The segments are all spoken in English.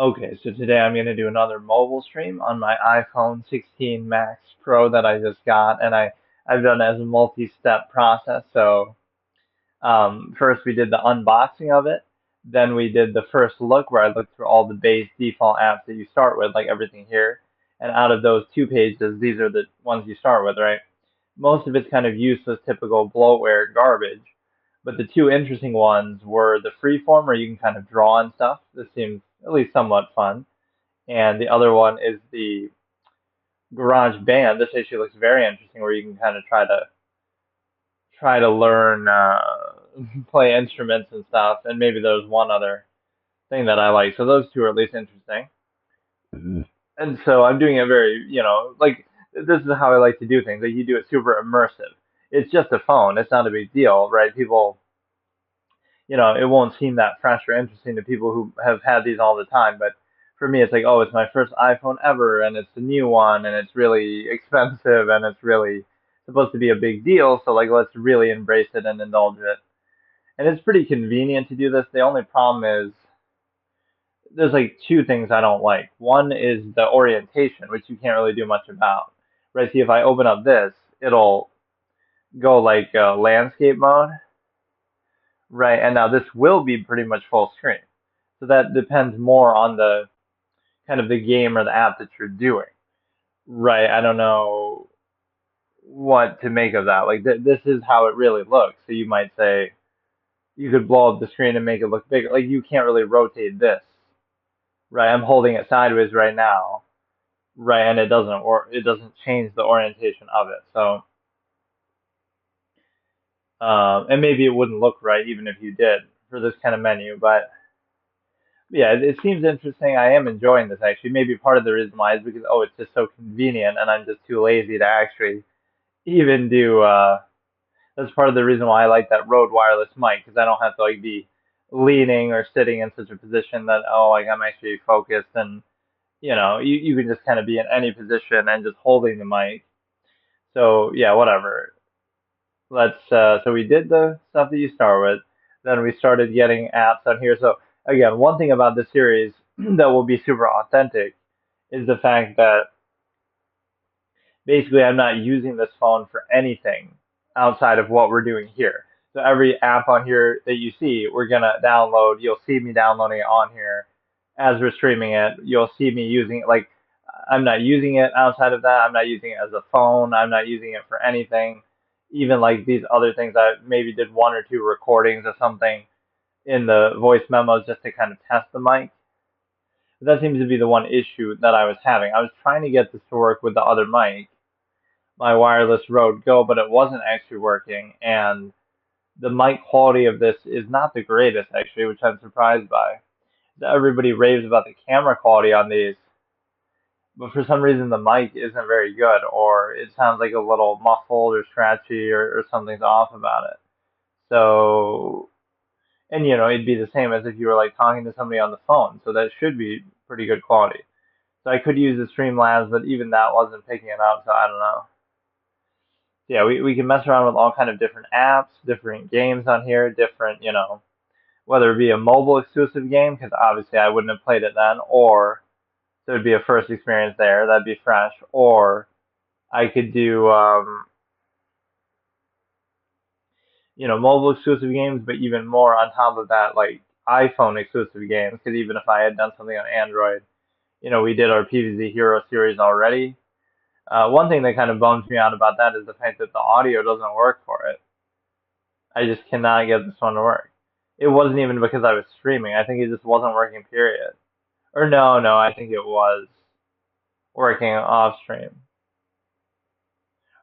Okay, so today I'm going to do another mobile stream on my iPhone 16 Max Pro that I just got, and I've done it as a multi-step process. So first we did the unboxing of it, then we did the first look where I looked through all the base default apps that you start with, like everything here. And out of those two pages, these are the ones you start with, right? Most of it's kind of useless, typical bloatware garbage. But the two interesting ones were the freeform, where you can kind of draw and stuff. This seems at least somewhat fun. And the other one is the Garage Band. This actually looks very interesting, where you can kind of try to learn play instruments and stuff. And maybe there's one other thing that I like. So those two are at least interesting. And so I'm doing it very, like this is how I like to do things. Like you do it super immersive. It's just a phone. It's not a big deal, right? People, it won't seem that fresh or interesting to people who have had these all the time. But for me, it's like, oh, it's my first iPhone ever, and it's the new one, and it's really expensive, and it's really supposed to be a big deal. So like, let's really embrace it and indulge it. And it's pretty convenient to do this. The only problem is there's like two things I don't like. One is the orientation, which you can't really do much about. Right? See, if I open up this, it'll go like landscape mode, right? And now this will be pretty much full screen. So that depends more on the kind of the game or the app that you're doing, right? I don't know what to make of that. Like this is how it really looks. So you might say you could blow up the screen and make it look bigger. Like you can't really rotate this, right? I'm holding it sideways right now, right? And it doesn't change the orientation of it. So and maybe it wouldn't look right even if you did for this kind of menu, but yeah, it seems interesting. I am enjoying this actually. Maybe part of the reason why is because oh, it's just so convenient, and I'm just too lazy to actually even do. That's part of the reason why I like that Rode wireless mic because I don't have to like be leaning or sitting in such a position that oh, like I'm actually focused, and you can just kind of be in any position and just holding the mic. So yeah, whatever. So we did the stuff that you start with, then we started getting apps on here. So again, one thing about this series that will be super authentic is the fact that basically I'm not using this phone for anything outside of what we're doing here. So every app on here that you see, we're gonna download. You'll see me downloading it on here as we're streaming it. You'll see me using it like I'm not using it outside of that. I'm not using it as a phone. I'm not using it for anything. Even like these other things, I maybe did one or two recordings or something in the voice memos just to kind of test the mic. But that seems to be the one issue that I was having. I was trying to get this to work with the other mic, my wireless Rode Go, but it wasn't actually working. And the mic quality of this is not the greatest, actually, which I'm surprised by. Everybody raves about the camera quality on these, but for some reason the mic isn't very good, or it sounds like a little muffled or scratchy, or something's off about it. So, and it'd be the same as if you were like talking to somebody on the phone, so that should be pretty good quality. So I could use the Streamlabs, but even that wasn't picking it up, so I don't know. Yeah, we can mess around with all kind of different apps, different games on here, different, whether it be a mobile exclusive game, because obviously I wouldn't have played it then, or there would be a first experience there, that'd be fresh, or I could do, mobile exclusive games, but even more on top of that, like iPhone exclusive games, because even if I had done something on Android, we did our PvZ Hero series already. One thing that kind of bums me out about that is the fact that the audio doesn't work for it. I just cannot get this one to work. It wasn't even because I was streaming. I think it just wasn't working, period. Or no, I think it was working off stream.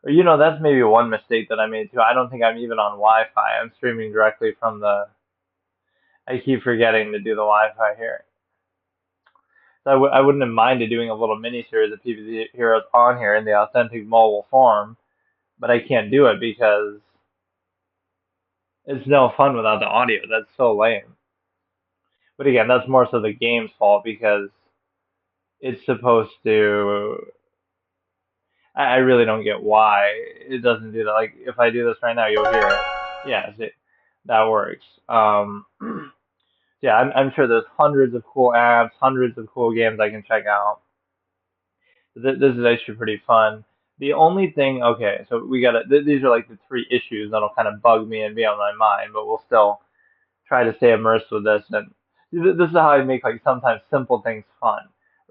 Or that's maybe one mistake that I made too. I don't think I'm even on Wi-Fi. I'm streaming directly from the. I keep forgetting to do the Wi-Fi here. So I wouldn't have minded doing a little mini series of PvZ Heroes on here in the authentic mobile form, but I can't do it because it's no fun without the audio. That's so lame. But again, that's more so the game's fault because it's supposed to. I really don't get why it doesn't do that. Like if I do this right now, you'll hear it. Yeah, see, that works. Yeah, I'm sure there's hundreds of cool apps, hundreds of cool games I can check out. This is actually pretty fun. The only thing, okay, so we gotta, these are like the three issues that'll kind of bug me and be on my mind, but we'll still try to stay immersed with this. And this is how I make like sometimes simple things fun,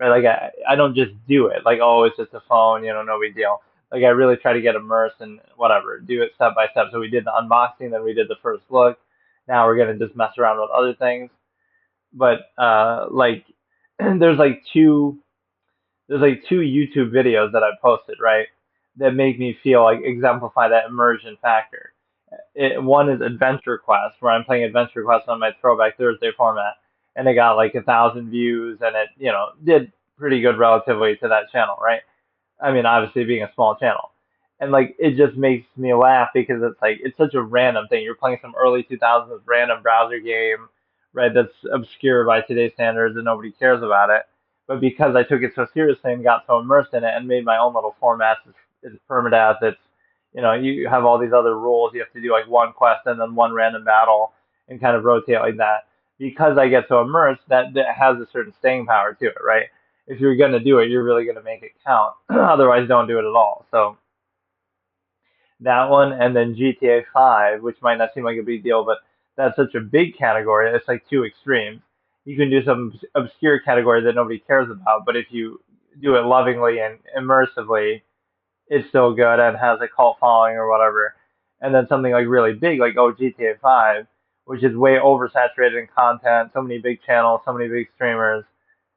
right? Like I don't just do it like, oh, it's just a phone, no big deal. Like I really try to get immersed and whatever, do it step by step. So we did the unboxing, then we did the first look. Now we're gonna just mess around with other things. But like there's like two there's like two YouTube videos that I posted, right? That make me feel like exemplify that immersion factor. One is Adventure Quest, where I'm playing Adventure Quest on my Throwback Thursday format, and it got like 1,000 views, and it, did pretty good relatively to that channel, right? I mean, obviously being a small channel. And like it just makes me laugh because it's like it's such a random thing. You're playing some early 2000s random browser game, right? That's obscure by today's standards and nobody cares about it. But because I took it so seriously and got so immersed in it and made my own little formats, it's permadeath. It's you have all these other rules. You have to do like one quest and then one random battle and kind of rotate like that. Because I get so immersed, that has a certain staying power to it, right? If you're gonna do it, you're really gonna make it count. Otherwise, don't do it at all. So that one, and then GTA 5, which might not seem like a big deal, but that's such a big category. It's like two extremes. You can do some obscure category that nobody cares about, but if you do it lovingly and immersively, it's still good and has a cult following or whatever. And then something like really big, like GTA 5, which is way oversaturated in content, so many big channels, so many big streamers.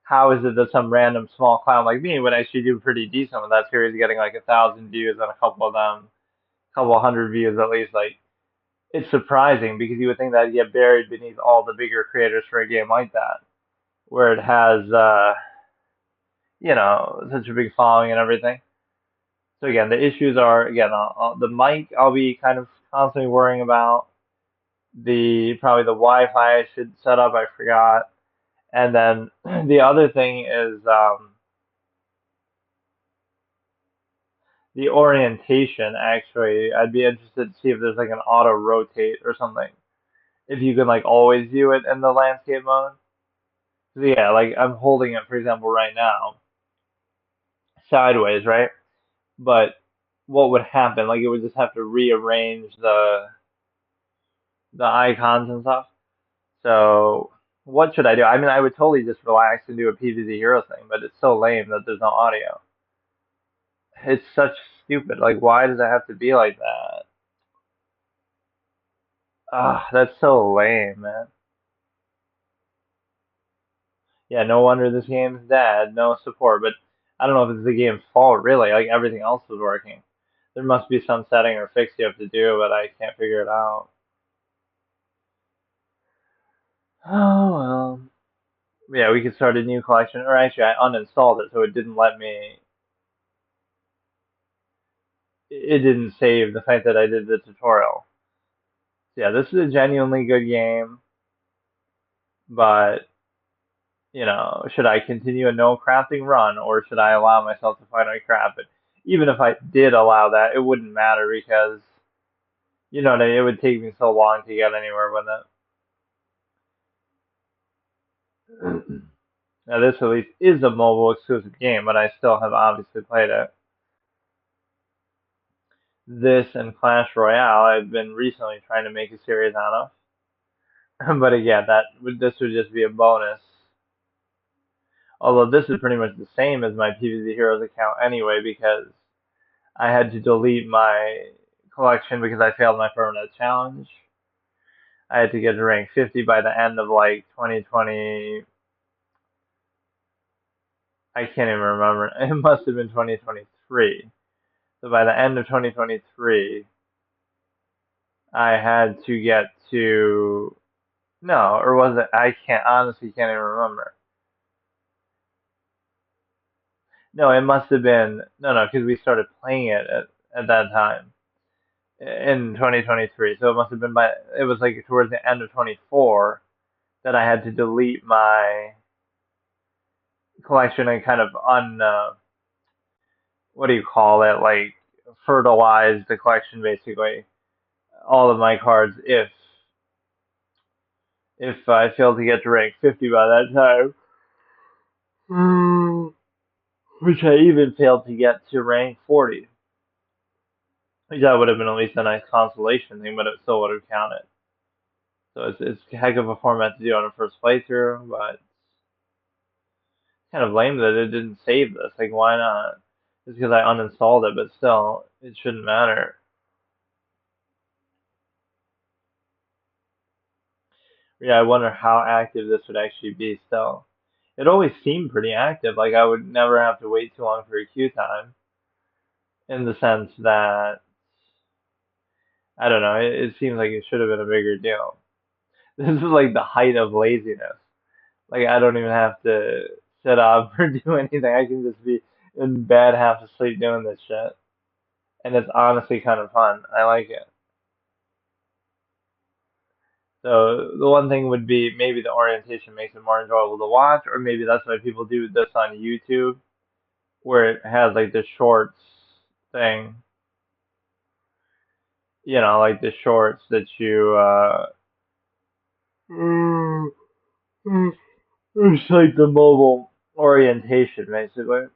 How is it that some random small clown like me would actually do pretty decent with that series, getting like 1,000 views and a couple of them, a couple of hundred views at least? Like it's surprising because you would think that would get buried beneath all the bigger creators for a game like that, where it has such a big following and everything. So again, the issues are again the mic. I'll be kind of constantly worrying about probably the Wi-Fi I should set up. I forgot, and then the other thing is the orientation. Actually, I'd be interested to see if there's like an auto rotate or something. If you can like always view it in the landscape mode. So yeah, like I'm holding it for example right now sideways, right? But what would happen? Like it would just have to rearrange the icons and stuff. So what should I do? I mean, I would totally just relax and do a PvZ Hero thing, but it's so lame that there's no audio. It's such stupid. Like, why does it have to be like that? Ah, that's so lame, man. Yeah, no wonder this game's dead. No support, but I don't know if it's the game's fault, really. Like, everything else was working. There must be some setting or fix you have to do, but I can't figure it out. Oh, well. Yeah, we could start a new collection. Or actually, I uninstalled it, so it didn't let me. It didn't save the fact that I did the tutorial. Yeah, this is a genuinely good game, but should I continue a no crafting run or should I allow myself to finally craft it? Even if I did allow that, it wouldn't matter because you know what I mean, it would take me so long to get anywhere with it. Now this at least is a mobile exclusive game, but I still have obviously played it. This and Clash Royale, I've been recently trying to make a series out of. But again, this would just be a bonus. Although this is pretty much the same as my PvZ Heroes account anyway, because I had to delete my collection because I failed my permanent challenge. I had to get to rank 50 by the end of like 2020. I can't even remember. It must have been 2023. So by the end of 2023, I had to get to no, or was it? I can't honestly can't even remember. No, it must have been no, because we started playing it at that time in 2023. So it must have been it was like towards the end of 24 that I had to delete my collection and kind of what do you call it, like fertilize the collection basically, all of my cards if I failed to get to rank 50 by that time, which I even failed to get to rank 40, which that would have been at least a nice consolation thing, but it still would have counted. So it's a heck of a format to do on a first playthrough, but it's kind of lame that it didn't save this. Like, why not? Just because I uninstalled it, but still, it shouldn't matter. Yeah, I wonder how active this would actually be still. It always seemed pretty active. Like, I would never have to wait too long for a queue time, in the sense that, I don't know, it seems like it should have been a bigger deal. This is like the height of laziness. Like, I don't even have to sit up or do anything. I can just be in bed half asleep doing this shit. And it's honestly kind of fun. I like it. So the one thing would be maybe the orientation makes it more enjoyable to watch, or maybe that's why people do this on YouTube, where it has like the shorts thing, like the shorts that you it's like the mobile orientation basically.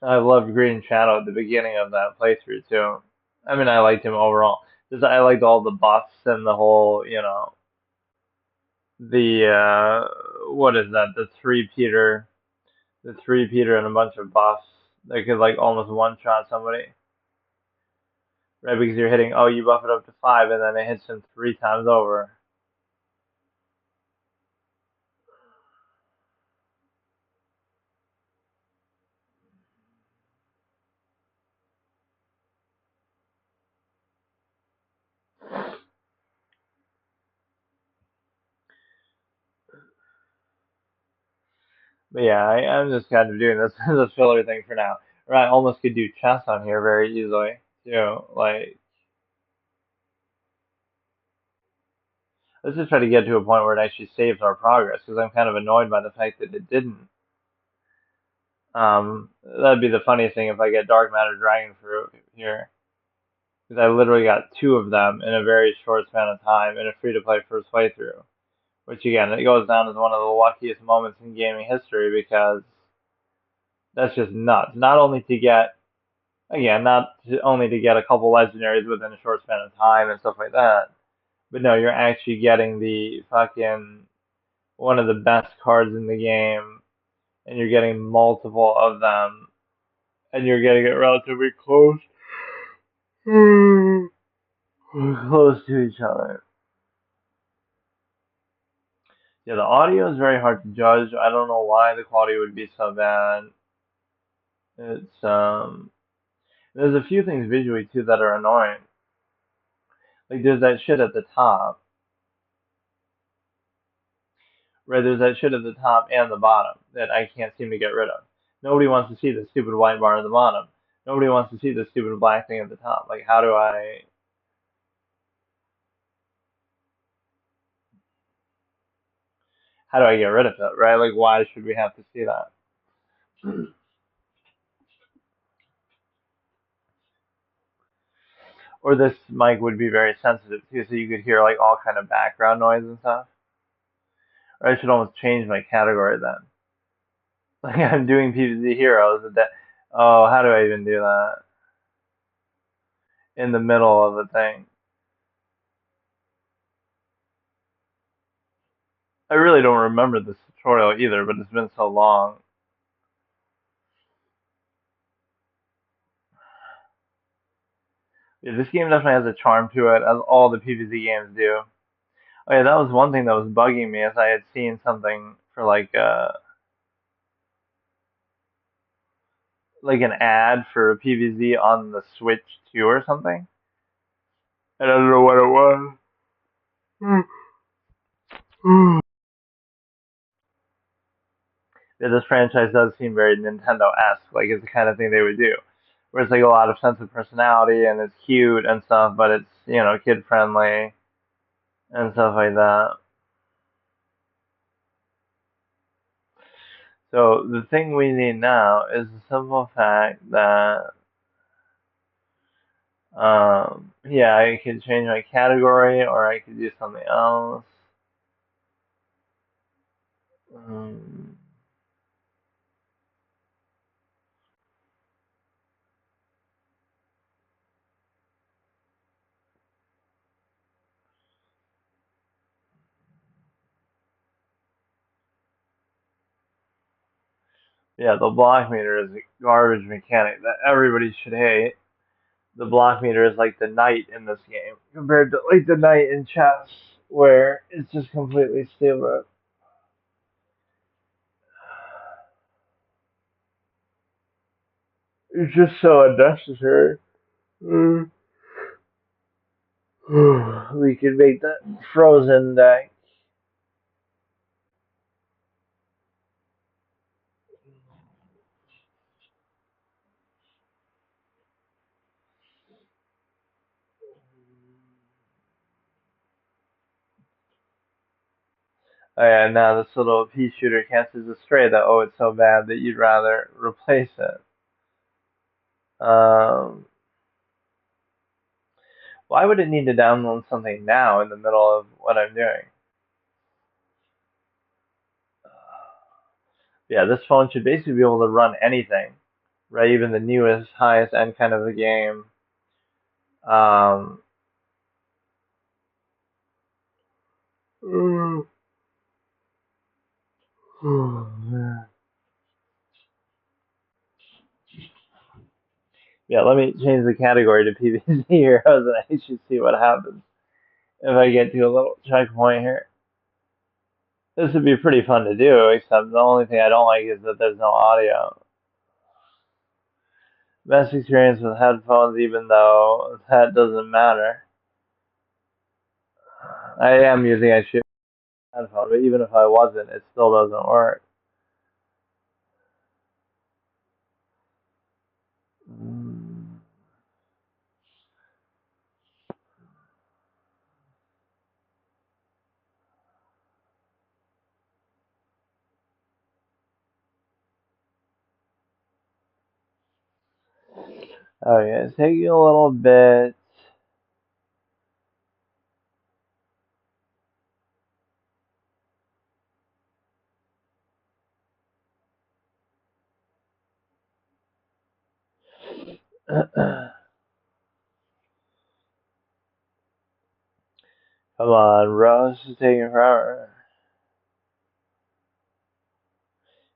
I loved Green Shadow at the beginning of that playthrough too. I mean, I liked him overall. Just I liked all the buffs and the whole, the what is that? The three Peter and a bunch of buffs that could like almost one shot somebody, right? Because you're hitting, oh, you buff it up to five, and then it hits him three times over. But yeah, I'm just kind of doing this as a filler thing for now. Right, I almost could do chess on here very easily too. Like, let's just try to get to a point where it actually saves our progress, because I'm kind of annoyed by the fact that it didn't. That'd be the funniest thing if I get Dark Matter Dragon Fruit here, because I literally got two of them in a very short span of time in a free-to-play first playthrough. Which again, it goes down as one of the luckiest moments in gaming history because that's just nuts. Not only to get, again, not to, only to get a couple legendaries within a short span of time and stuff like that, but no, you're actually getting the fucking one of the best cards in the game, and you're getting multiple of them, and you're getting it relatively close, close to each other. Yeah, the audio is very hard to judge. I don't know why the quality would be so bad. It's there's a few things visually too that are annoying. Like there's that shit at the top, right? There's that shit at the top and the bottom that I can't seem to get rid of. Nobody wants to see the stupid white bar at the bottom. Nobody wants to see the stupid black thing at the top. Like how do I get rid of it, right? Like why should we have to see that? Or this mic would be very sensitive too, so you could hear like all kind of background noise and stuff. Or I should almost change my category then. Like I'm doing PvZ heroes, and that. Oh, how do I even do that in the middle of a thing? I really don't remember this tutorial either, but it's been so long. Yeah, this game definitely has a charm to it, as all the PvZ games do. Oh yeah, that was one thing that was bugging me, as I had seen something for like an ad for PvZ on the Switch 2 or something. I don't know what it was. Yeah, this franchise does seem very Nintendo-esque, like it's the kind of thing they would do. Where it's like a lot of sense of personality and it's cute and stuff, but it's, kid friendly and stuff like that. So the thing we need now is the simple fact that yeah, I could change my category or I could do something else. Um, yeah, the block meter is a garbage mechanic that everybody should hate. The block meter is like the knight in this game compared to like the knight in chess, where it's just completely stupid. It's just so unnecessary. Mm. We could make that frozen deck. Oh yeah, now this little pea shooter cancels a stray that oh it's so bad that you'd rather replace it. Um, why would it need to download something now in the middle of what I'm doing? Yeah, this phone should basically be able to run anything, right? Even the newest, highest end kind of the game. Um, yeah, let me change the category to PVC heroes and I should see what happens if I get to a little checkpoint here. This would be pretty fun to do, except the only thing I don't like is that there's no audio. Best experience with headphones, even though that doesn't matter. I am using a cheap headphone, but even if I wasn't, it still doesn't work. Mm. Okay, it's taking a little bit. Come on, bro, this is taking forever.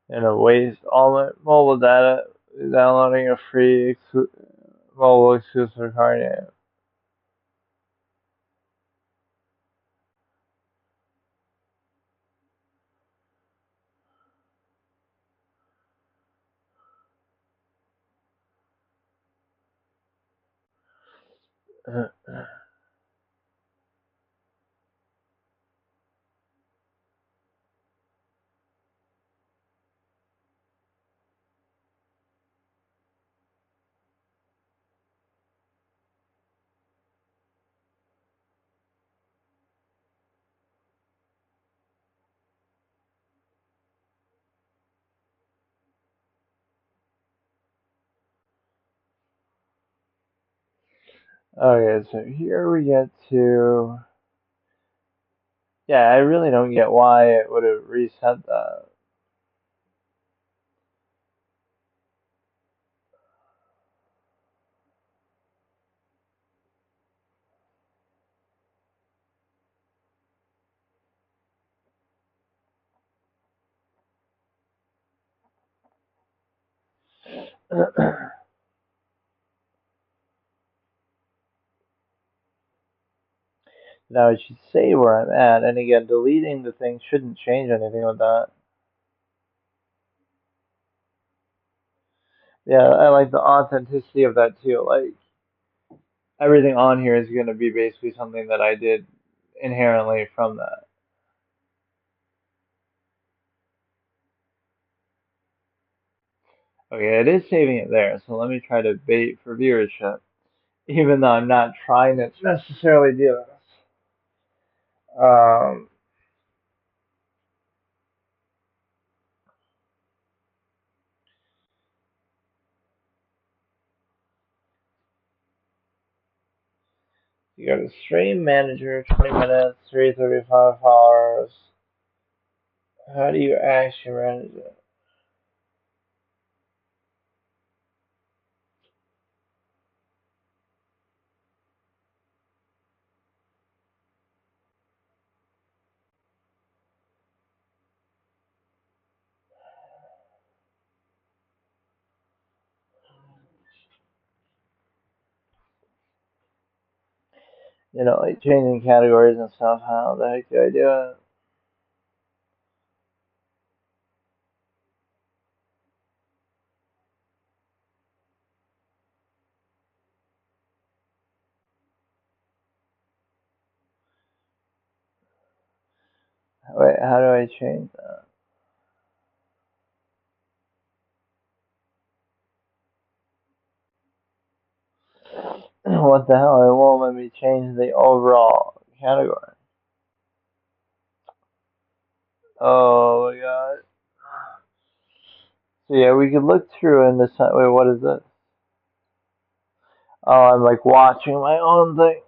And a waste all my mobile data downloading a free mobile exclusive card game. Okay, so here we get to. Yeah, I really don't get why it would have reset that. Now it should say where I'm at, and again, deleting the thing shouldn't change anything with that. Yeah, I like the authenticity of that too. Like everything on here is going to be basically something that I did inherently from that. Okay, it is saving it there, so let me try to bait for viewership, even though I'm not trying to necessarily do this. Um, You go to stream manager, 20 minutes, 335 hours. How do you actually manage it? Like changing categories and stuff. How the heck do I do it? Wait, how do I change that? What the hell? It won't let me change the overall category. Oh my god. So yeah, we could look through and decide. Wait, what is this? Oh, I'm like watching my own thing.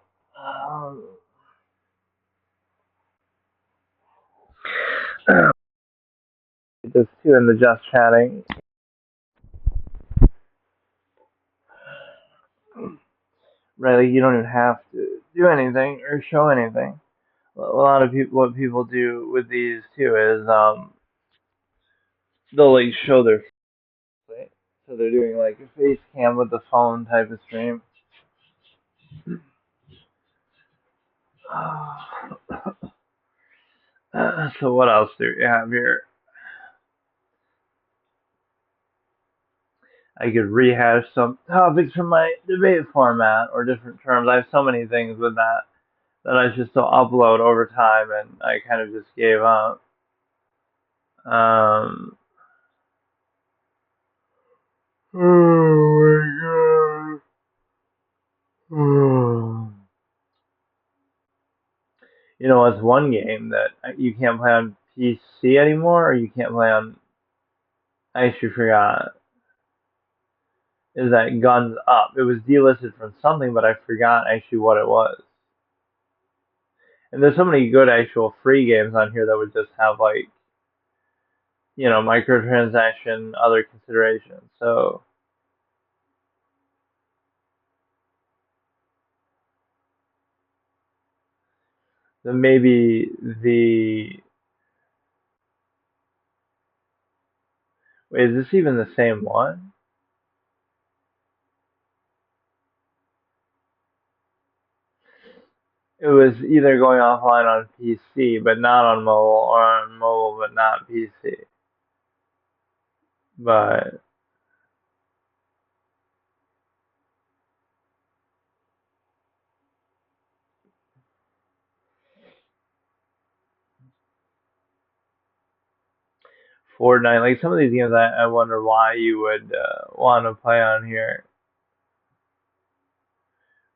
This too in the just chatting. Right, like you don't even have to do anything or show anything. A lot of people, what people do with these too is they'll like show their face. So they're doing like a face cam with the phone type of stream. So what else do we have here? I could rehash some topics from my debate format or different terms. I have so many things with that I just still upload over time, and I kind of just gave up. Um, oh my god. It's one game that you can't play on PC anymore, or you can't play on. I actually forgot. Is that Guns Up? It was delisted from something, but I forgot actually what it was. And there's so many good actual free games on here that would just have like microtransaction, other considerations. So then maybe the wait, is this even the same one? It was either going offline on PC but not on mobile, or on mobile but not PC. But Fortnite, like some of these games, I wonder why you would want to play on here.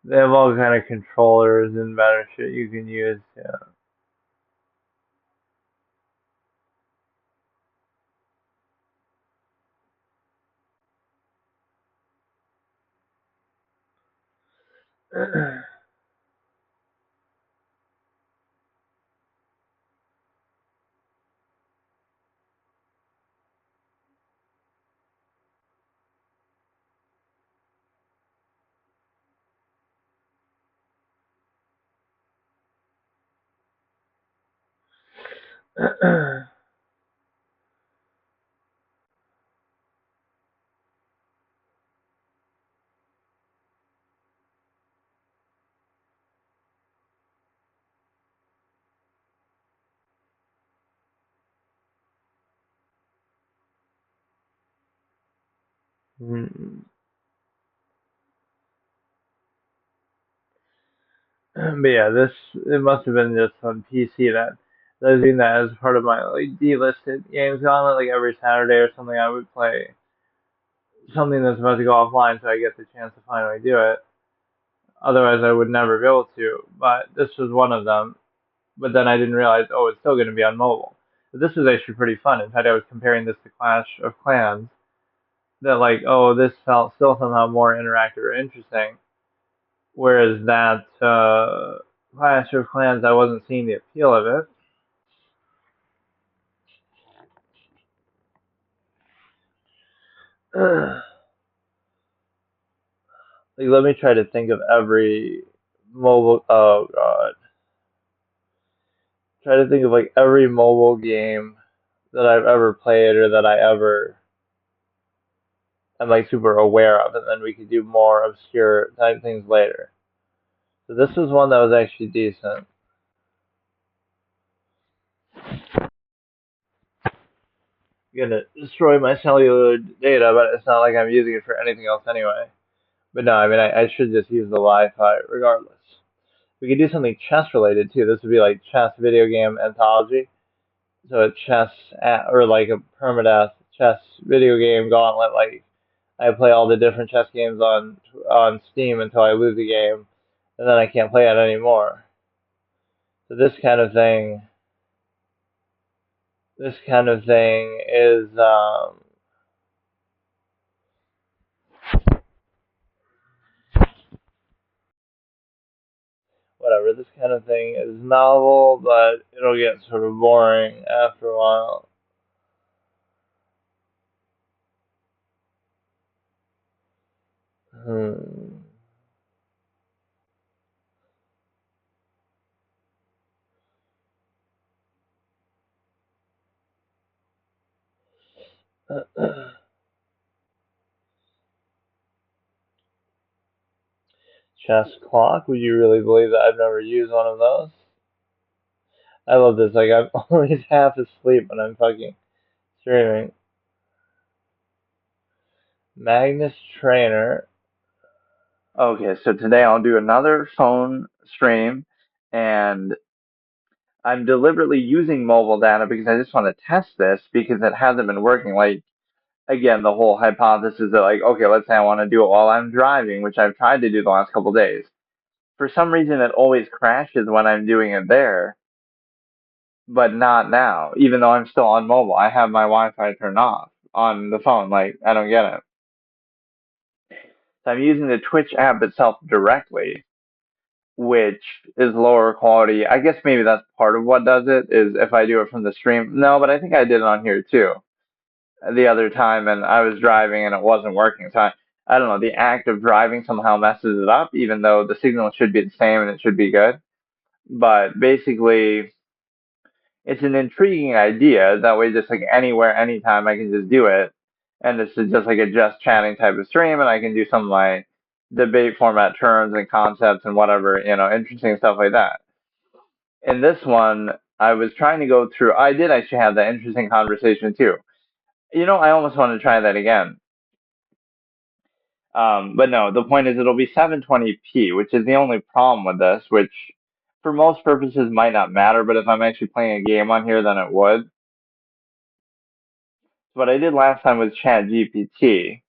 They have all kind of controllers and better shit you can use. Yeah. Mm. But yeah, this it must have been just on PC that I was doing that as part of my like delisted games gauntlet. Like every Saturday or something, I would play something that's about to go offline, so I get the chance to finally do it. Otherwise, I would never be able to. But this was one of them. But then I didn't realize, oh, it's still going to be on mobile. But this was actually pretty fun. In fact, I was comparing this to Clash of Clans. That like, oh, this felt still somehow more interactive or interesting. Whereas that Clash of Clans, I wasn't seeing the appeal of it. Like, let me try to think of every mobile. Oh god, try to think of like every mobile game that I've ever played or that I ever am like super aware of, and then we could do more obscure type things later. So this was one that was actually decent. I'm gonna destroy my cellular data, but it's not like I'm using it for anything else anyway. But no, I mean I should just use the Wi-Fi regardless. We could do something chess related too. This would be like chess video game anthology. So a chess or like a permadeath chess video game gauntlet. Like I play all the different chess games on Steam until I lose a game, and then I can't play it anymore. So this kind of thing is whatever. This kind of thing is novel, but it'll get sort of boring after a while. Hmm. Chess clock. Would you really believe that I've never used one of those? I love this. Like I'm always half asleep when I'm fucking streaming. Magnus Trainer. Okay, so today I'll do another phone stream, and I'm deliberately using mobile data because I just want to test this because it hasn't been working. Like again, the whole hypothesis that like, okay, let's say I want to do it while I'm driving, which I've tried to do the last couple days. For some reason, it always crashes when I'm doing it there, but not now, even though I'm still on mobile. I have my Wi-Fi turned off on the phone. Like, I don't get it. So I'm using the Twitch app itself directly, which is lower quality. I guess maybe that's part of what does it, is if I do it from the stream. No, but I think I did it on here too the other time, and I was driving and it wasn't working. So I don't know, the act of driving somehow messes it up, even though the signal should be the same and it should be good. But basically, it's an intriguing idea. That way, just like anywhere, anytime, I can just do it. And this is just like a just chatting type of stream, and I can do some of my debate format terms and concepts and whatever, interesting stuff like that. In this one, I was trying to go through, I did actually have that interesting conversation too. I almost want to try that again. But no, the point is it'll be 720p, which is the only problem with this, which for most purposes might not matter, but if I'm actually playing a game on here, then it would. What I did last time was ChatGPT,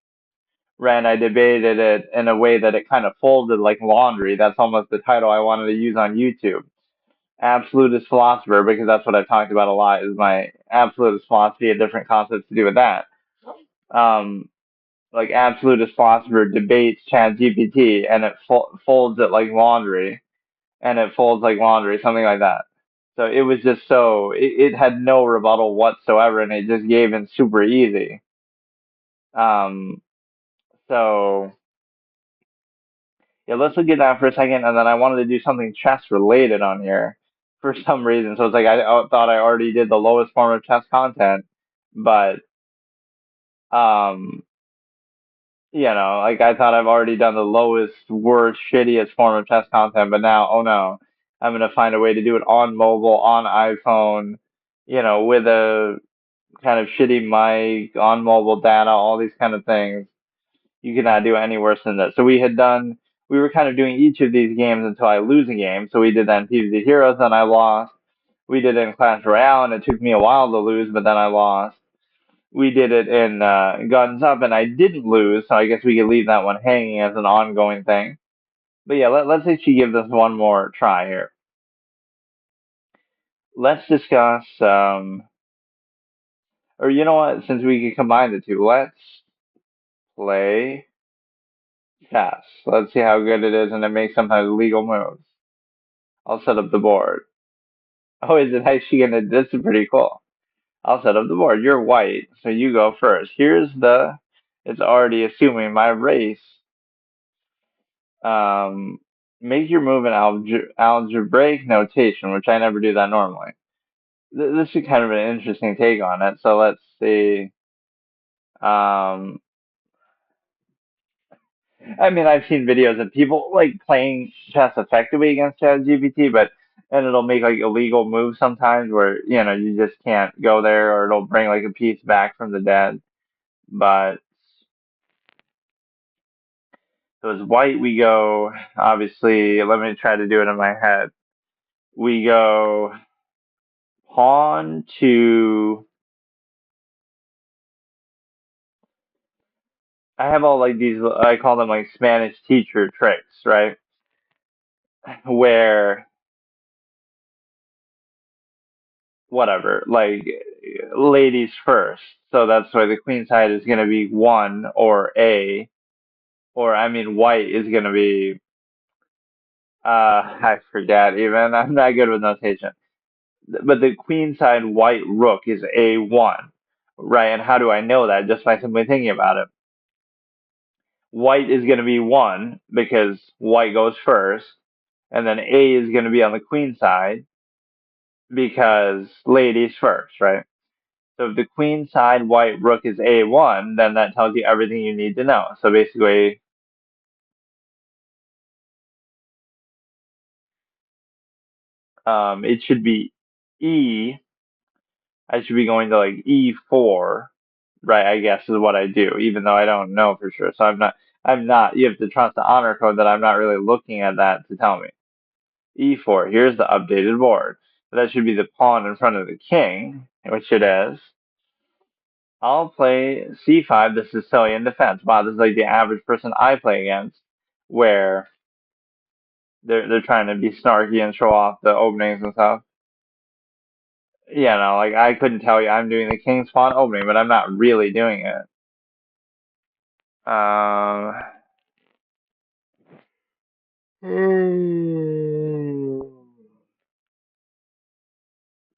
right? And I debated it in a way that it kind of folded like laundry. That's almost the title I wanted to use on YouTube. Absolutist philosopher, because that's what I've talked about a lot, is my absolutist philosophy and different concepts to do with that. Um, like absolutist philosopher debates ChatGPT and it folds it like laundry, and it folds like laundry, something like that. So it was just it had no rebuttal whatsoever, and it just gave in super easy. Um, so yeah, let's look at that for a second, and then I wanted to do something chess related on here for some reason. So it's like I thought I already did the lowest form of chess content, but um, like I thought I've already done the lowest, worst, shittiest form of chess content, but now, oh no, I'm gonna find a way to do it on mobile, on iPhone, with a kind of shitty mic, on mobile data, all these kind of things. You cannot do any worse than this. So we were kind of doing each of these games until I lose a game. So we did that in PvZ Heroes, and I lost. We did it in Clash Royale, and it took me a while to lose, but then I lost. We did it in Guns Up, and I didn't lose, so I guess we could leave that one hanging as an ongoing thing. But yeah, let's actually give this one more try here. Let's discuss, or you know what, since we can combine the two, let's play Yes. Let's see how good it is, and it makes sometimes legal moves. I'll set up the board. Oh, is it actually gonna? This is pretty cool. I'll set up the board. You're white, so you go first. Here's the. It's already assuming my race. Um, make your move in algebraic notation, which I never do that normally. This is kind of an interesting take on it. So let's see. Um, I mean, I've seen videos of people like playing chess effectively against ChatGPT, but and it'll make like illegal moves sometimes where you just can't go there, or it'll bring like a piece back from the dead. But so as white, we go obviously. Let me try to do it in my head. We go pawn to. I have all like these. I call them like Spanish teacher tricks, right? Where whatever, like ladies first. So that's why the queen side is going to be one or a, or I mean, white is going to be, I forget even. I'm not good with notation. But the queen side white rook is a1, right? And how do I know that? Just by simply thinking about it. White is going to be one because white goes first, and then a is going to be on the queen side because ladies first, right? So if the queen side white rook is a1, then that tells you everything you need to know. So basically, it should be e. I should be going to like e4, right? I guess is what I do, even though I don't know for sure. So I'm not. I'm not. You have to trust the honor code that I'm not really looking at that to tell me. E4. Here's the updated board. So that should be the pawn in front of the king, which it is. I'll play c5, the Sicilian defense. Wow, this is like the average person I play against, where they're trying to be snarky and show off the openings and stuff. Yeah, no, like I couldn't tell you I'm doing the King's Pawn opening, but I'm not really doing it. Um,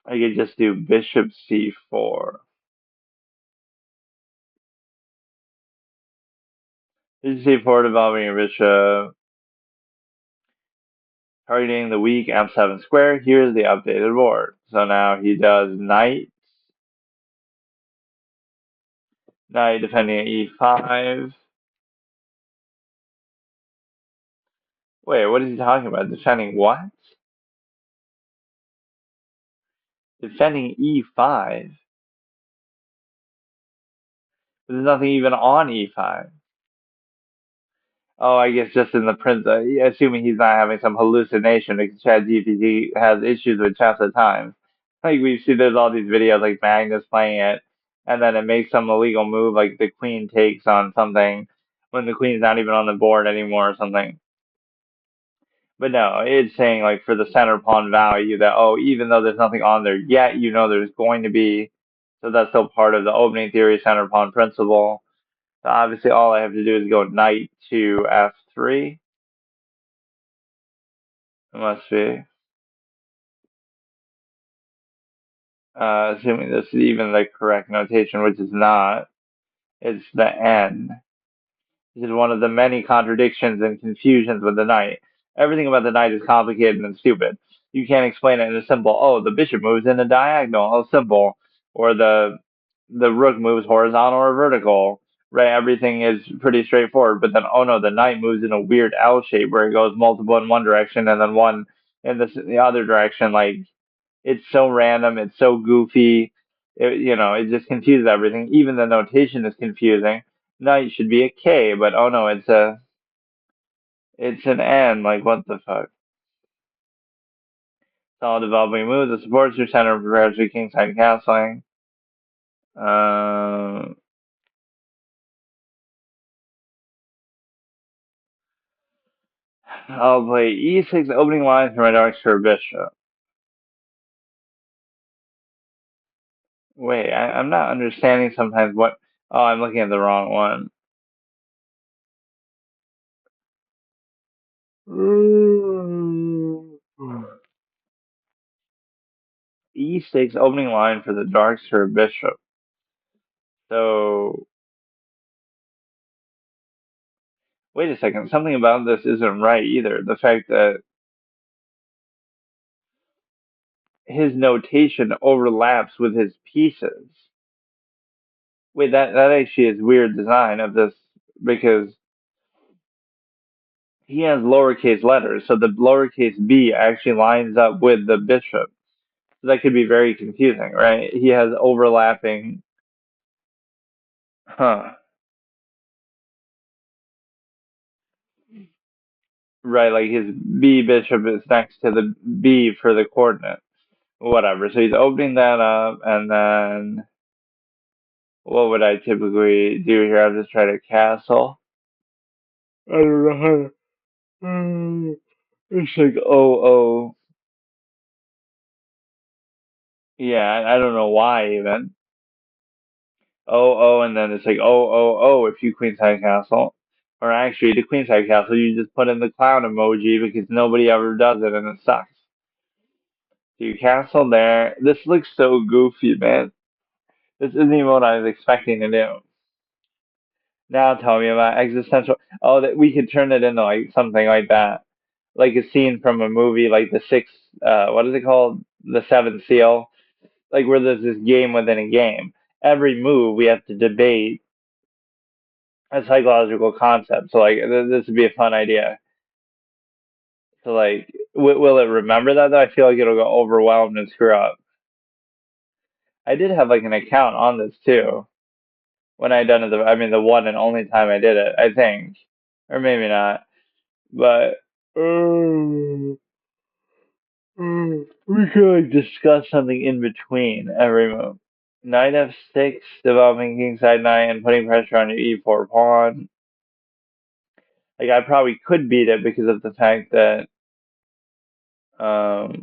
I could just do Bishop C4. Bishop C4 developing a bishop, targeting the weak M7 square. Here's the updated board. So now he does knight defending at E5. Wait, what is he talking about? Defending what? Defending E5. There's nothing even on E5. Oh, I guess just in the print, assuming he's not having some hallucination because ChatGPT has issues with chess at times. Like we see, there's all these videos like Magnus playing it, and then it makes some illegal move like the queen takes on something when the queen's not even on the board anymore or something. But no, it's saying like for the center pawn value that even though there's nothing on there yet, there's going to be. So that's still part of the opening theory center pawn principle. So obviously, all I have to do is go knight to f3. It must be. Assuming this is even the correct notation, which is not. It's the N. This is one of the many contradictions and confusions with the knight. Everything about the knight is complicated and stupid. You can't explain it in a simple, oh, the bishop moves in a diagonal, oh, simple. Or the rook moves horizontal or vertical, right? Everything is pretty straightforward. But then, oh no, the knight moves in a weird L shape where it goes multiple in one direction and then one in the other direction. Like, it's so random. It's so goofy. It just confuses everything. Even the notation is confusing. Knight should be a K, but oh no, it's an N. Like what the fuck? Solid developing move. The supports your center prepares for kingside castling. Um, I'll play E6 opening lines for my dark square bishop. Wait, I'm not understanding sometimes what. Oh, I'm looking at the wrong one. E6 opening line for the dark sir bishop. So wait a second, something about this isn't right either. The fact that his notation overlaps with his pieces. Wait, that actually is weird design of this because he has lowercase letters, so the lowercase b actually lines up with the bishop. So that could be very confusing, right? He has overlapping, huh? Right, like his b bishop is next to the b for the coordinate. Whatever. So he's opening that up, and then what would I typically do here? I'll just try to castle. I don't know how to. It's like oh. Yeah, I don't know why even. And then it's like if you queenside castle. Or actually, the queenside castle, you just put in the clown emoji because nobody ever does it and it sucks. So you castle there. This looks so goofy, man. This isn't even what I was expecting to do. Now tell me about existential. Oh, that we could turn it into like something like that, like a scene from a movie, like the sixth. What is it called? The Seventh Seal. Like where there's this game within a game. Every move we have to debate a psychological concept. So like this would be a fun idea. So like, will it remember that though? I feel like it'll go overwhelmed and screw up. I did have like an account on this too when I done it. I mean, the one and only time I did it, I think, or maybe not. But we could like discuss something in between every move. Knight f6, developing kingside knight and putting pressure on your e4 pawn. Like I probably could beat it because of the fact that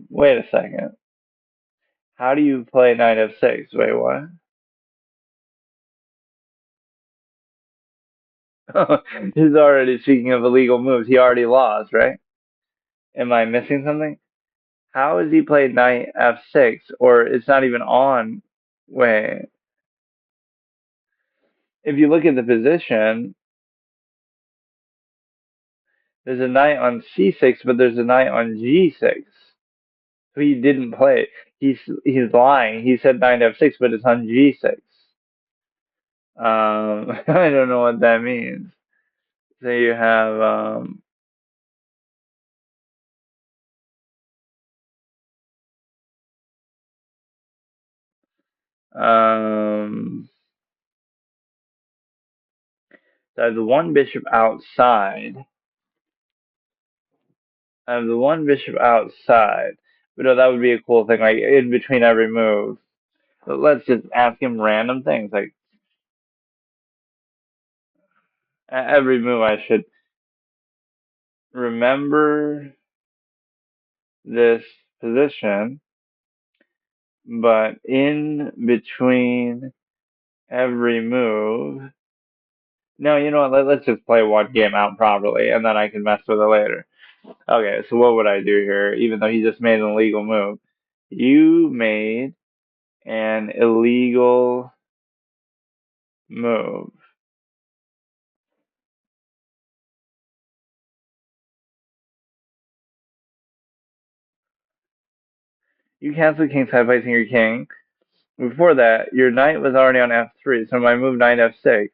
wait a second. How do you play knight f6? Wait, what? He's already speaking of illegal moves. He already lost, right? Am I missing something? How has he played knight f6? Or it's not even on. Wait. If you look at the position, there's a knight on c6, but there's a knight on g6. So he didn't play. He's lying. He said knight f6, but it's on g6. I don't know what that means. So you have um so I have the one bishop outside. I have the one bishop outside. But no, that would be a cool thing, like in between every move. But let's just ask him random things, like every move I should remember this position, but in between every move. No, you know what? Let's just play one game out properly, and then I can mess with it later. Okay, so what would I do here? Even though he just made an illegal move, you made an illegal move. You cancel kingside placing your king. Before that, your knight was already on f3, so my move knight f6.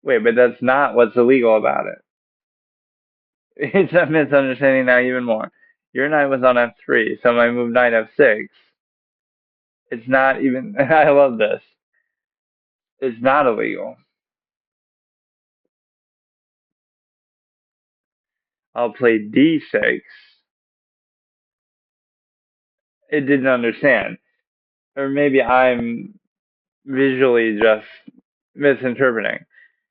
Wait, but that's not what's illegal about it. It's a misunderstanding now even more. Your knight was on f3, so my move knight f6. It's not even. I love this. It's not illegal. I'll play d6. It didn't understand. Or maybe I'm visually just misinterpreting.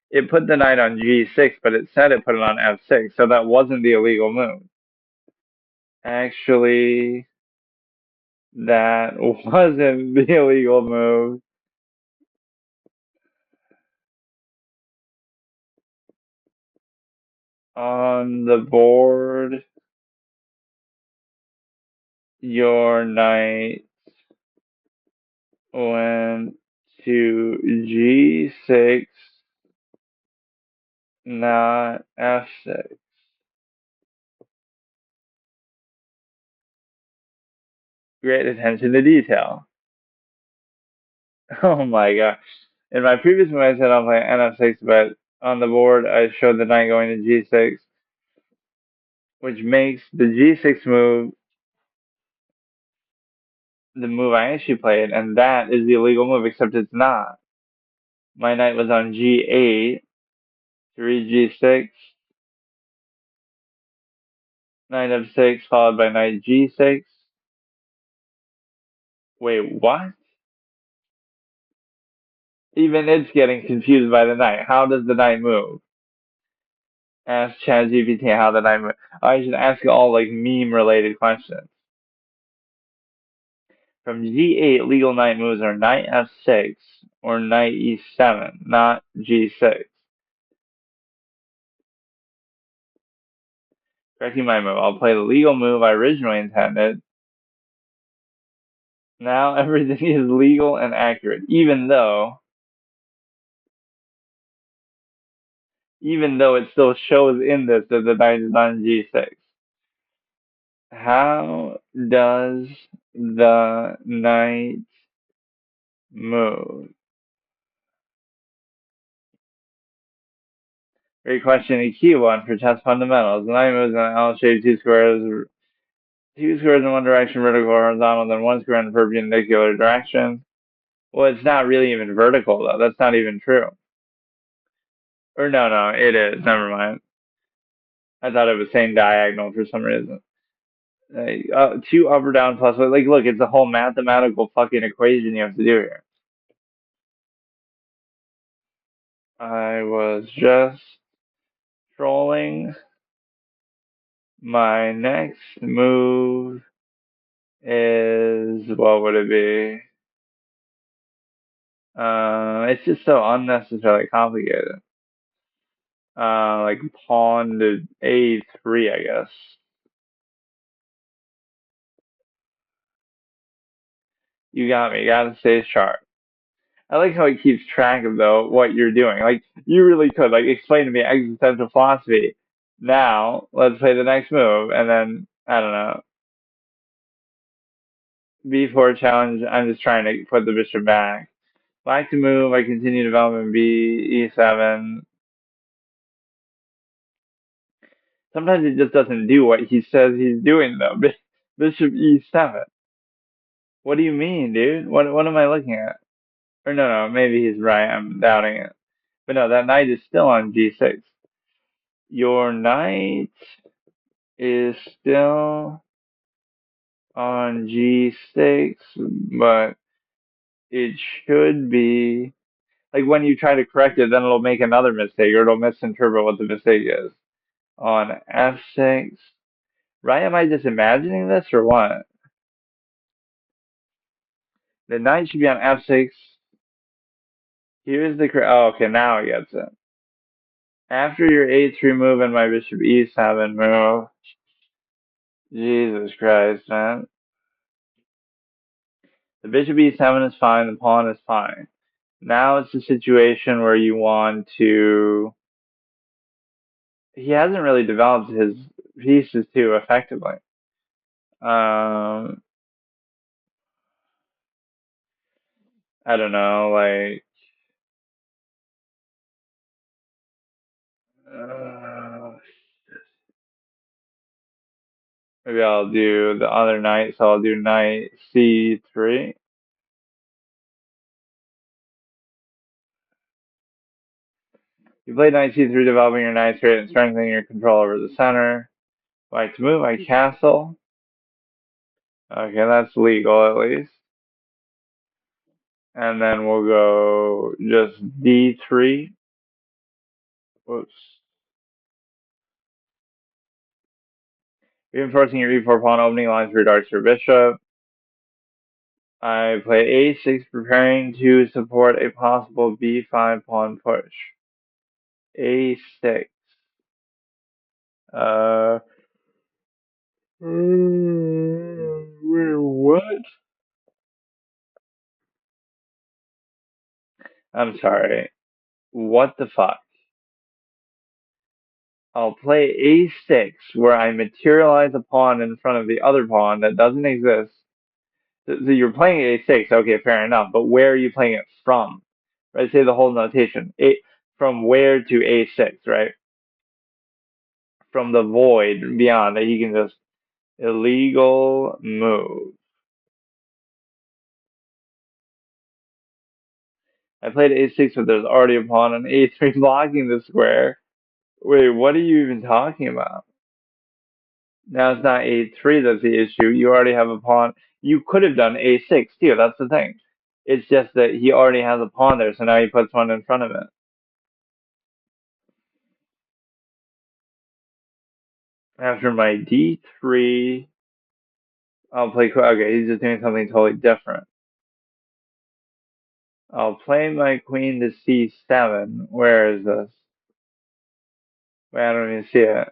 It put the knight on g6, but it said it put it on f6, so that wasn't the illegal move. Actually, that wasn't the illegal move. On the board, your knight went to G6, not F6. Great attention to detail. Oh my gosh. In my previous move, I said I'll play NF6, but on the board, I showed the knight going to G6, which makes the G6 move the move I actually played, and that is the illegal move, except it's not. My knight was on G8, 3G6, knight F6, followed by knight G6. Wait, what? Even it's getting confused by the knight. How does the knight move? Ask ChatGPT how the knight move. I should ask all like meme related questions. From G8, legal knight moves are knight F6 or knight E7, not G6. Correcting my move. I'll play the legal move I originally intended. Now everything is legal and accurate, even though it still shows in this that the knight is on G6. How does the knight move? Great question, a key one for chess fundamentals. The knight moves in an L-shaped two squares in one direction, vertical or horizontal, then one square in the perpendicular direction. Well, it's not really even vertical, though. That's not even true. Or no, it is. Never mind. I thought it was saying diagonal for some reason. Two up or down plus, like, look, it's a whole mathematical fucking equation you have to do here. I was just trolling. My next move is, what would it be? It's just so unnecessarily complicated. Like pawn to A3, I guess. You got me. You gotta stay sharp. I like how it keeps track of though what you're doing. Like you really could like explain to me existential philosophy. Now let's play the next move, and then I don't know. B4 challenge. I'm just trying to put the bishop back. Black to move. I continue development B E7. Sometimes it just doesn't do what he says he's doing though. Bishop E7. What do you mean, dude? What am I looking at? Or no, maybe he's right. I'm doubting it. But no, that knight is still on G6. Your knight is still on G6, but it should be like when you try to correct it, then it'll make another mistake or it'll misinterpret what the mistake is. On F6, right? Am I just imagining this or what? The knight should be on F6. Here's the oh, okay, now it gets it. After your A3 move and my bishop E7 move, Jesus Christ, man. The bishop E7 is fine, the pawn is fine. Now it's a situation where you want to. He hasn't really developed his pieces too effectively. I don't know, like. Uh, Maybe I'll do the other knight, so I'll do knight C3. You play knight C3, developing your knight straight and strengthening your control over the center. Like to move my castle. Okay, that's legal at least. And then we'll go just D3. Whoops. Reinforcing your E4 pawn, opening lines for your darks for bishop. I play A6, preparing to support a possible B5 pawn push. A6. Uh, wait, what? I'm sorry. What the fuck? I'll play a6 where I materialize a pawn in front of the other pawn that doesn't exist. So you're playing a6, okay, fair enough, but where are you playing it from? Right, say the whole notation. From where to a6, right? From the void beyond that he can just illegal move. I played a6, but there's already a pawn on a3 blocking the square. Wait, what are you even talking about? Now it's not a3 that's the issue. You already have a pawn. You could have done a6 too. That's the thing. It's just that he already has a pawn there, so now he puts one in front of it. After my d3, I'll play. Okay, he's just doing something totally different. I'll play my queen to c7. Where is this? Wait, I don't even see it.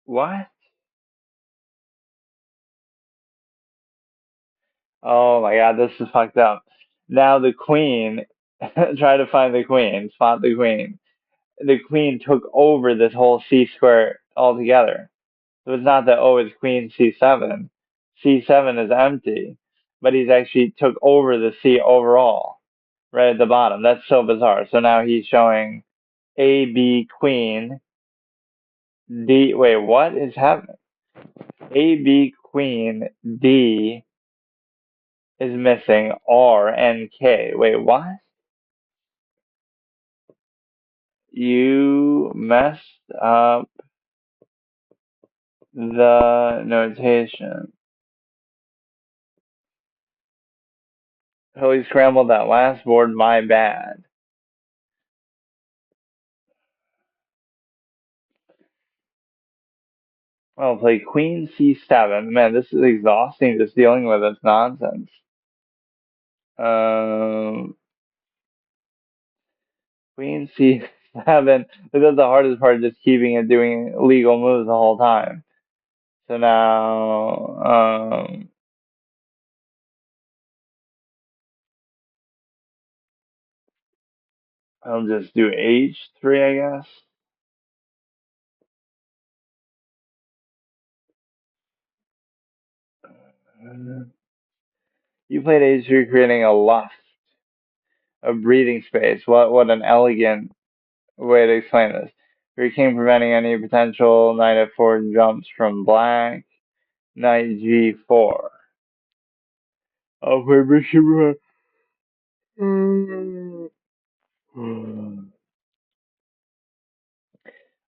What? Oh my god, this is fucked up. Now the queen, try to find the queen, spot the queen. The queen took over this whole c square altogether. So it's not that, oh, it's queen c7. c7 is empty, but he's actually took over the c overall, right at the bottom. That's so bizarre. So now he's showing a, b, queen, d, wait, what is happening? A, b, queen, d is missing, r, and k. Wait, what? You messed up the notation. Totally scrambled that last board, my bad. I'll play queen c7. Man, this is exhausting just dealing with this nonsense. Um, queen c7. This is the hardest part, just keeping it doing legal moves the whole time. So now, I'll just do h3, I guess. You played h3, creating a luft, a breathing space. What an elegant way to explain this. Your king preventing any potential knight f4 jumps from black. Knight g4. I'll play bishop.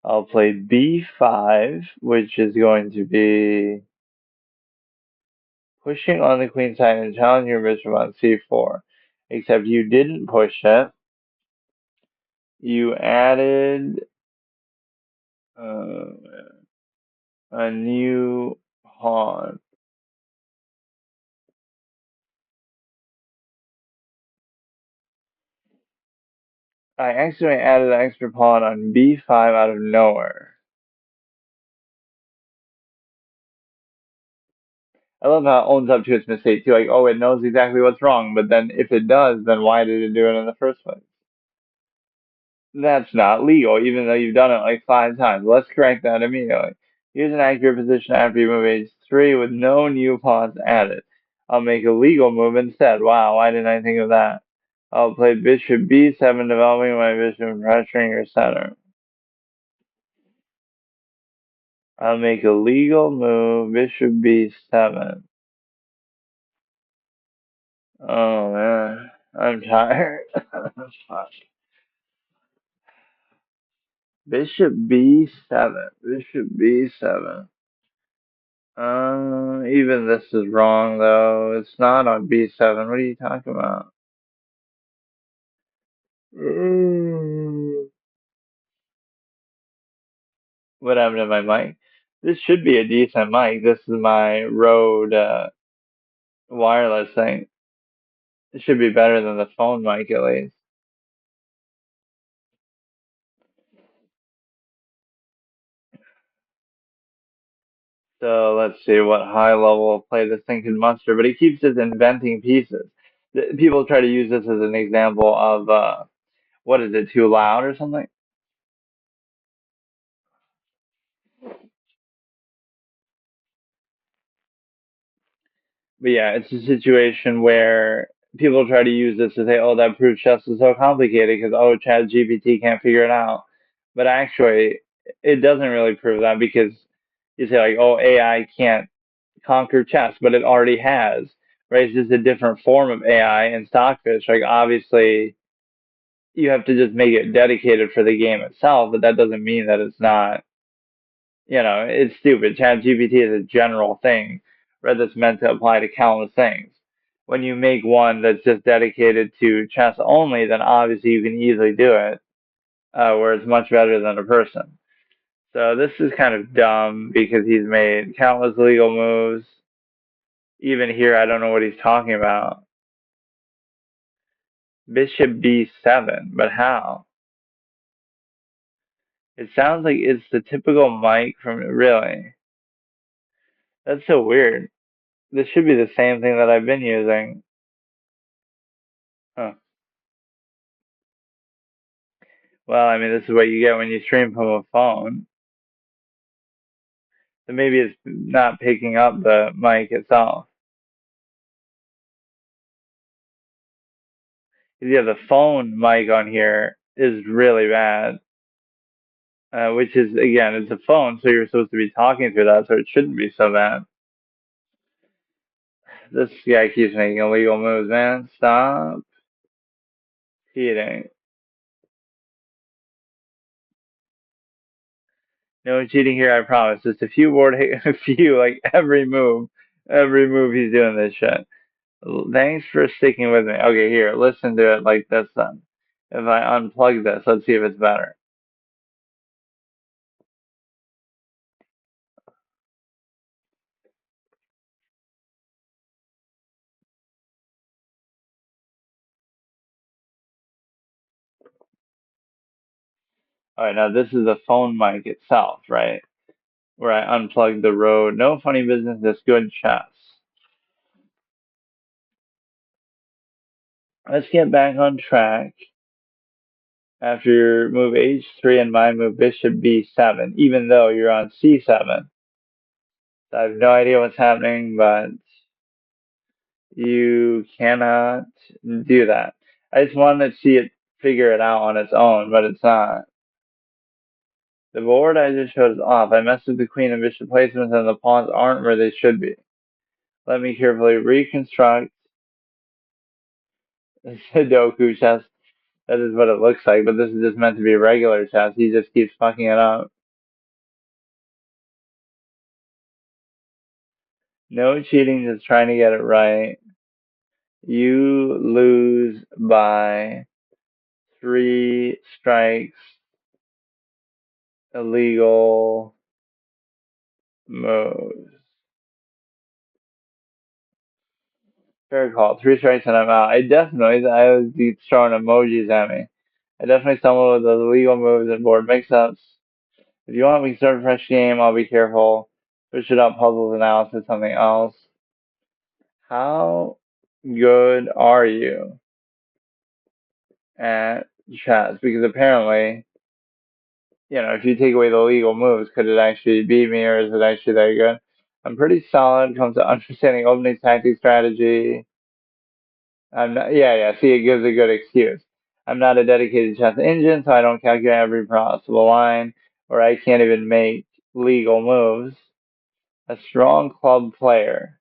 I'll play b5, which is going to be pushing on the queen side and challenging your bishop on c4. Except you didn't push it. You added uh, a new pawn. I accidentally added an extra pawn on b5 out of nowhere. I love how it owns up to its mistake too. Like, oh, it knows exactly what's wrong, but then if it does, then why did it do it in the first place? That's not legal, even though you've done it like 5 times. Let's correct that immediately. Here's an accurate position after you move h3 with no new pawns added. I'll make a legal move instead. Wow, why didn't I think of that? I'll play bishop b7, developing my bishop and pressuring your center. I'll make a legal move, bishop b7. Oh man, I'm tired. Fuck. Bishop b7, bishop b7. Even this is wrong though. It's not on b7. What are you talking about? What happened to my mic? This should be a decent mic. This is my Rode wireless thing. It should be better than the phone mic at least. So let's see what high level of play this thing can muster, but it keeps just inventing pieces. People try to use this as an example of what is it, too loud or something? But yeah, it's a situation where people try to use this to say, oh, that proves chess is so complicated because, oh, ChatGPT can't figure it out. But actually, it doesn't really prove that because you say, like, oh, AI can't conquer chess, but it already has, right? It's just a different form of AI and Stockfish. Like, obviously, you have to just make it dedicated for the game itself, but that doesn't mean that it's not, it's stupid. ChatGPT is a general thing, right? That's meant to apply to countless things. When you make one that's just dedicated to chess only, then obviously you can easily do it, where it's much better than a person. So this is kind of dumb because he's made countless legal moves. Even here, I don't know what he's talking about. Bishop B7, but how? It sounds like it's the typical mic from really. That's so weird. This should be the same thing that I've been using. Huh. Well, I mean, this is what you get when you stream from a phone. So maybe it's not picking up the mic itself. 'Cause yeah, the phone mic on here is really bad. Which is, again, it's a phone, so you're supposed to be talking through that, so it shouldn't be so bad. This guy keeps making illegal moves, man. Stop cheating. No cheating here, I promise. Just a few board, a few, like every move he's doing this shit. Thanks for sticking with me. Okay, here, listen to it like this then. If I unplug this, let's see if it's better. Alright, now this is the phone mic itself, right? Where I unplugged the Rode. No funny business, just good chats. Let's get back on track after your move h3 and my move bishop b7, even though you're on c7. I have no idea what's happening, but you cannot do that. I just wanted to see it figure it out on its own, but it's not. The board I just showed is off. I messed with the queen and bishop placements, and the pawns aren't where they should be. Let me carefully reconstruct the Sudoku chess. That is what it looks like, but this is just meant to be regular chess. He just keeps fucking it up. No cheating, just trying to get it right. You lose by 3 strikes. Illegal moves. Fair call. 3 strikes and I'm out. I was throwing emojis at me. I definitely stumbled with those illegal moves and board mix-ups. If you want, we can start a fresh game. I'll be careful. Switch it up, puzzles analysis, something else. How good are you at chess? Because apparently, if you take away the legal moves, could it actually beat me or is it actually that good? I'm pretty solid when it comes to understanding opening tactic strategy. I'm not, yeah, yeah. See, it gives a good excuse. I'm not a dedicated chess engine, so I don't calculate every possible line, or I can't even make legal moves. A strong club player,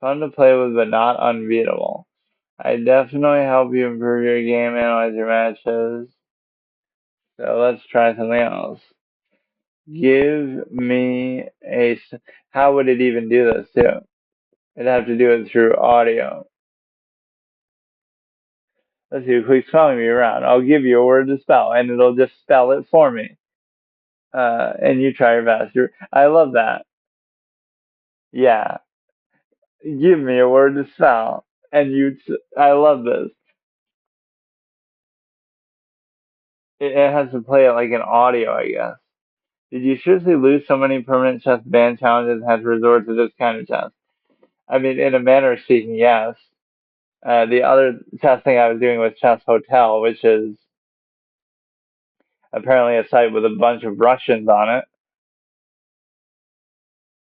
fun to play with, but not unbeatable. I definitely help you improve your game, analyze your matches. So let's try something else. Give me How would it even do this too? It'd have to do it through audio. Let's see, quick spelling me around. I'll give you a word to spell, and it'll just spell it for me. And you try your best. I love that. Yeah, give me a word to spell, and I love this. It has to play it like an audio, I guess. Did you seriously lose so many permanent chess band challenges and had to resort to this kind of chess? I mean, in a manner of speaking, yes. The other chess thing I was doing was Chess Hotel, which is apparently a site with a bunch of Russians on it,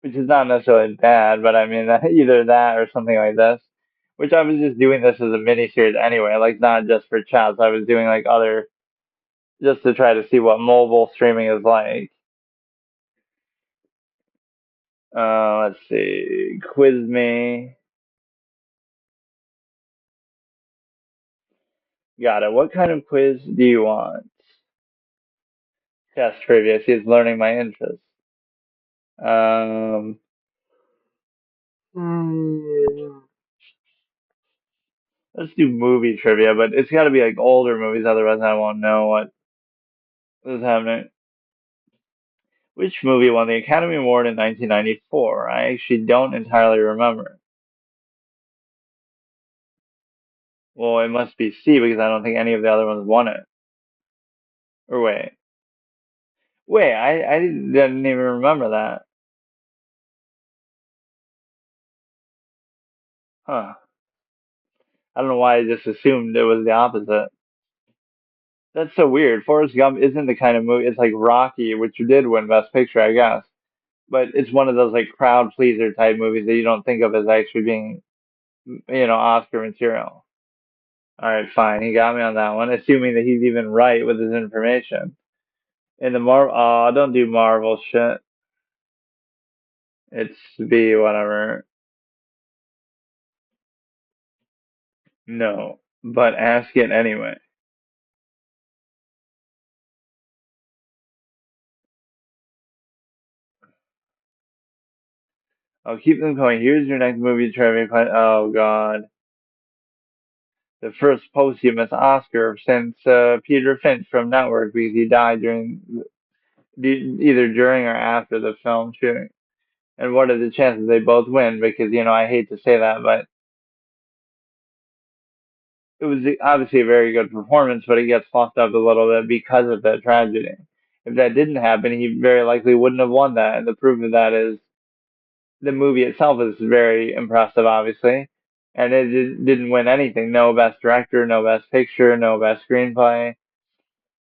which is not necessarily bad, but I mean, either that or something like this. Which I was just doing this as a mini series anyway, like not just for chess. I was doing like other, just to try to see what mobile streaming is like. Let's see. Quiz me. Got it. What kind of quiz do you want? Chess trivia. She's learning my interest. Um, hmm, let's do movie trivia, but it's got to be like older movies, otherwise I won't know what is happening. Which movie won the Academy Award in 1994? I actually don't entirely remember. Well, it must be C because I don't think any of the other ones won it. Or wait, I didn't even remember that. Huh. I don't know why I just assumed it was the opposite. That's so weird. Forrest Gump isn't the kind of movie. It's like Rocky, which did win Best Picture, I guess. But it's one of those like crowd pleaser type movies that you don't think of as actually being, Oscar material. All right, fine. He got me on that one, assuming that he's even right with his information. In the Marvel, oh, don't do Marvel shit. It's B, whatever. No, but ask it anyway. I'll keep them going. Here's your next movie trivia question. Oh God, the first posthumous Oscar since Peter Finch from Network because he died either during or after the film shooting. And what are the chances they both win? Because I hate to say that, but it was obviously a very good performance, but it gets fluffed up a little bit because of that tragedy. If that didn't happen, he very likely wouldn't have won that. And the proof of that is the movie itself is very impressive, obviously, and it didn't win anything. No best director, no best picture, no best screenplay.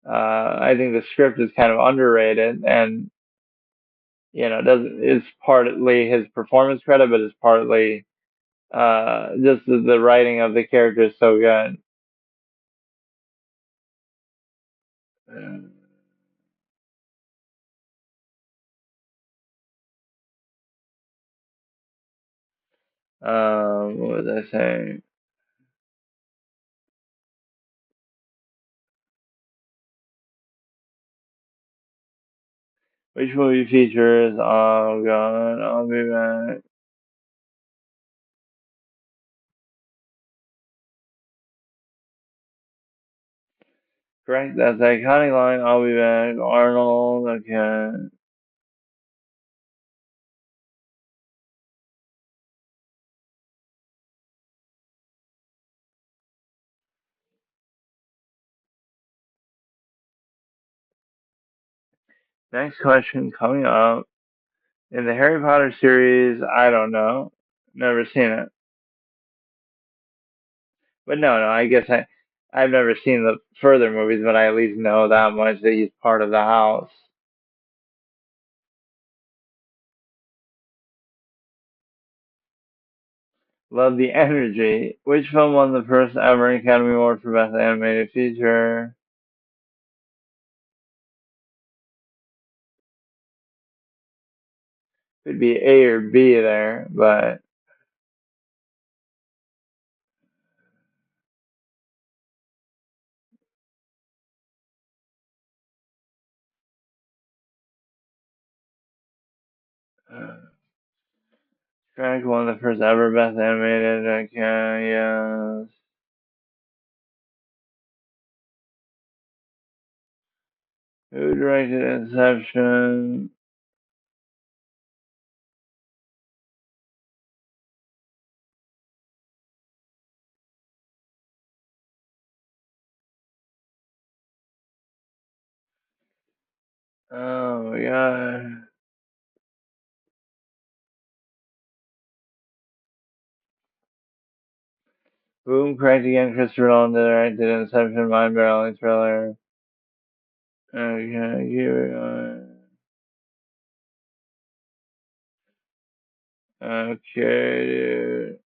I think the script is kind of underrated, and doesn't it's partly his performance credit, but it's partly just the writing of the character is so good. What was I saying? Which movie features? Oh God, I'll be back. Correct. That's the iconic line. I'll be back. Arnold. Okay. Next question coming up. In the Harry Potter series, I don't know. Never seen it. But no, I guess I've never seen the further movies, but I at least know that much that he's part of the house. Love the energy. Which film won the first ever Academy Award for Best Animated Feature? Could be A or B there, but uh, Shrek won the first ever Best Animated. Okay, yes. Who directed Inception? Oh my god. Boom, correct again. Christopher Nolan did it right. Did Inception, Mind Barreling Thriller. Okay, here we go. Okay, dude.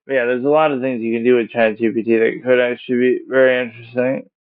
But yeah, there's a lot of things you can do with ChatGPT that could actually be very interesting.